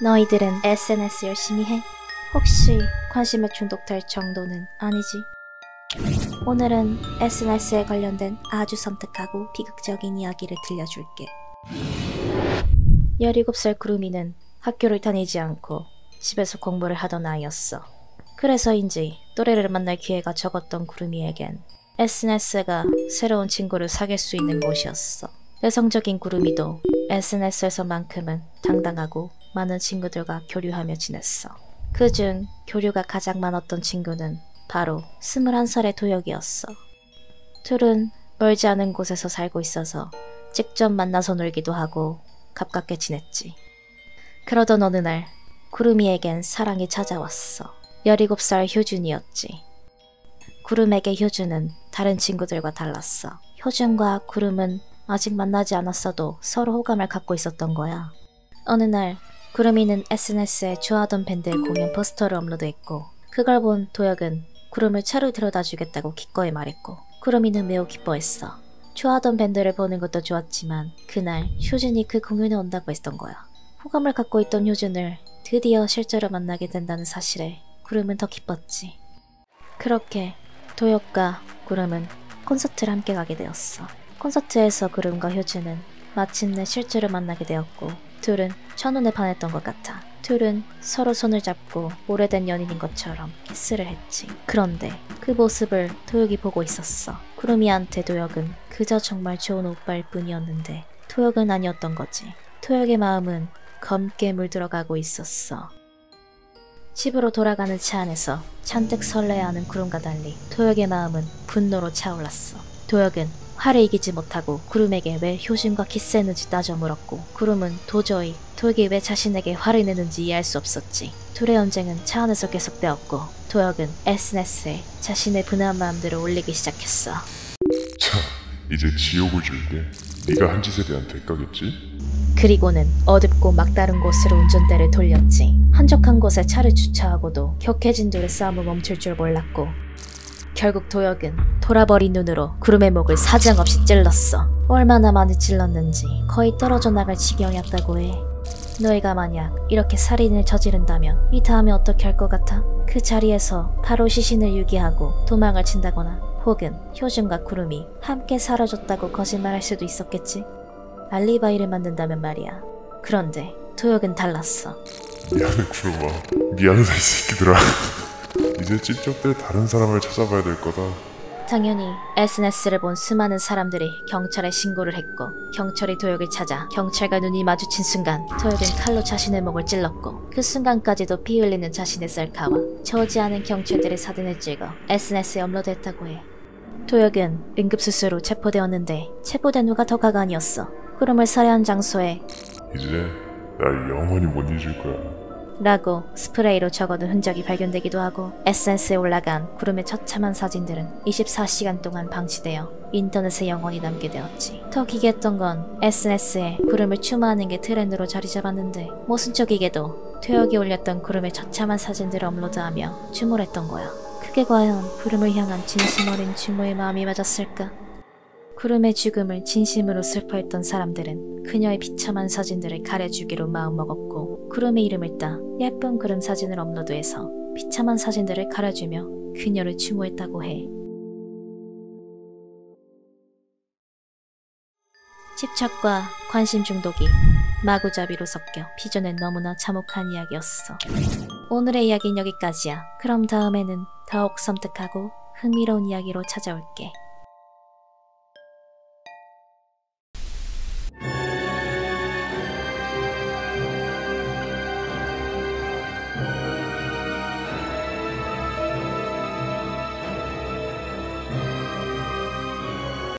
너희들은 SNS 열심히 해? 혹시 관심에 중독될 정도는 아니지? 오늘은 SNS에 관련된 아주 섬뜩하고 비극적인 이야기를 들려줄게. 17살 구름이는 학교를 다니지 않고 집에서 공부를 하던 아이였어. 그래서인지 또래를 만날 기회가 적었던 구름이에겐 SNS가 새로운 친구를 사귈 수 있는 곳이었어. 내성적인 구름이도 SNS에서만큼은 당당하고 많은 친구들과 교류하며 지냈어. 그중 교류가 가장 많았던 친구는 바로 21살의 도혁이었어. 둘은 멀지 않은 곳에서 살고 있어서 직접 만나서 놀기도 하고 가깝게 지냈지. 그러던 어느 날 구름이에겐 사랑이 찾아왔어. 17살 효준이었지. 구름에게 효준은 다른 친구들과 달랐어. 효준과 구름은 아직 만나지 않았어도 서로 호감을 갖고 있었던 거야. 어느 날 구름이는 SNS에 좋아하던 밴드의 공연 포스터를 업로드했고 그걸 본 도혁은 구름을 차로 데려다 주겠다고 기꺼이 말했고 구름이는 매우 기뻐했어. 좋아하던 밴드를 보는 것도 좋았지만 그날 효준이 그 공연에 온다고 했던 거야. 호감을 갖고 있던 효준을 드디어 실제로 만나게 된다는 사실에 구름은 더 기뻤지. 그렇게 도혁과 구름은 콘서트를 함께 가게 되었어. 콘서트에서 구름과 효준은 마침내 실제로 만나게 되었고 둘은 첫눈에 반했던 것 같아. 둘은 서로 손을 잡고 오래된 연인인 것처럼 키스를 했지. 그런데 그 모습을 도혁이 보고 있었어. 구름이한테 도혁은 그저 정말 좋은 오빠일 뿐이었는데 도혁은 아니었던 거지. 도혁의 마음은 검게 물들어가고 있었어. 집으로 돌아가는 차 안에서 잔뜩 설레어하는 구름과 달리 도혁의 마음은 분노로 차올랐어. 도혁은 화를 이기지 못하고 구름에게 왜 효준과 키스했는지 따져 물었고 구름은 도저히 도혁이 왜 자신에게 화를 내는지 이해할 수 없었지. 둘의 언쟁은 차 안에서 계속되었고 도혁은 SNS에 자신의 분한 마음들을 올리기 시작했어. 자, 이제 지옥을 줄게. 네가 한 짓에 대한 대가겠지? 그리고는 어둡고 막다른 곳으로 운전대를 돌렸지. 한적한 곳에 차를 주차하고도 격해진 둘의 싸움을 멈출 줄 몰랐고 결국 도혁은 돌아버린 눈으로 구름의 목을 사정없이 찔렀어. 얼마나 많이 찔렀는지 거의 떨어져 나갈 지경이었다고 해. 너희가 만약 이렇게 살인을 저지른다면 이 다음에 어떻게 할 것 같아? 그 자리에서 바로 시신을 유기하고 도망을 친다거나 혹은 효준과 구름이 함께 사라졌다고 거짓말할 수도 있었겠지. 알리바이를 만든다면 말이야. 그런데 도혁은 달랐어. 미안해 구름아. 미안하다 이 새끼들아. 이제 찝쩍들 다른 사람을 찾아봐야 될 거다. 당연히 SNS를 본 수많은 사람들이 경찰에 신고를 했고 경찰이 도혁을 찾아 경찰과 눈이 마주친 순간 도혁은 칼로 자신의 목을 찔렀고 그 순간까지도 피 흘리는 자신의 셀카와 저지 않은 경찰들의 사진을 찍어 SNS에 업로드했다고 해. 도혁은 응급수수로 체포되었는데 체포된 후가 더 가관이었어. 구름을 살해한 장소에 이제 날 영원히 못 잊을 거야 라고 스프레이로 적어둔 흔적이 발견되기도 하고 SNS에 올라간 구름의 처참한 사진들은 24시간 동안 방치되어 인터넷에 영원히 남게 되었지. 더 기괴했던 건 SNS에 구름을 추모하는 게 트렌드로 자리 잡았는데 모순적이게도 도혁이 올렸던 구름의 처참한 사진들을 업로드하며 추모를 했던 거야. 그게 과연 구름을 향한 진심 어린 추모의 마음이 맞았을까? 구름의 죽음을 진심으로 슬퍼했던 사람들은 그녀의 비참한 사진들을 가려주기로 마음먹었고 구름의 이름을 따 예쁜 구름 사진을 업로드해서 비참한 사진들을 가려주며 그녀를 추모했다고 해. 집착과 관심 중독이 마구잡이로 섞여 비전엔 너무나 참혹한 이야기였어. 오늘의 이야기는 여기까지야. 그럼 다음에는 더욱 섬뜩하고 흥미로운 이야기로 찾아올게.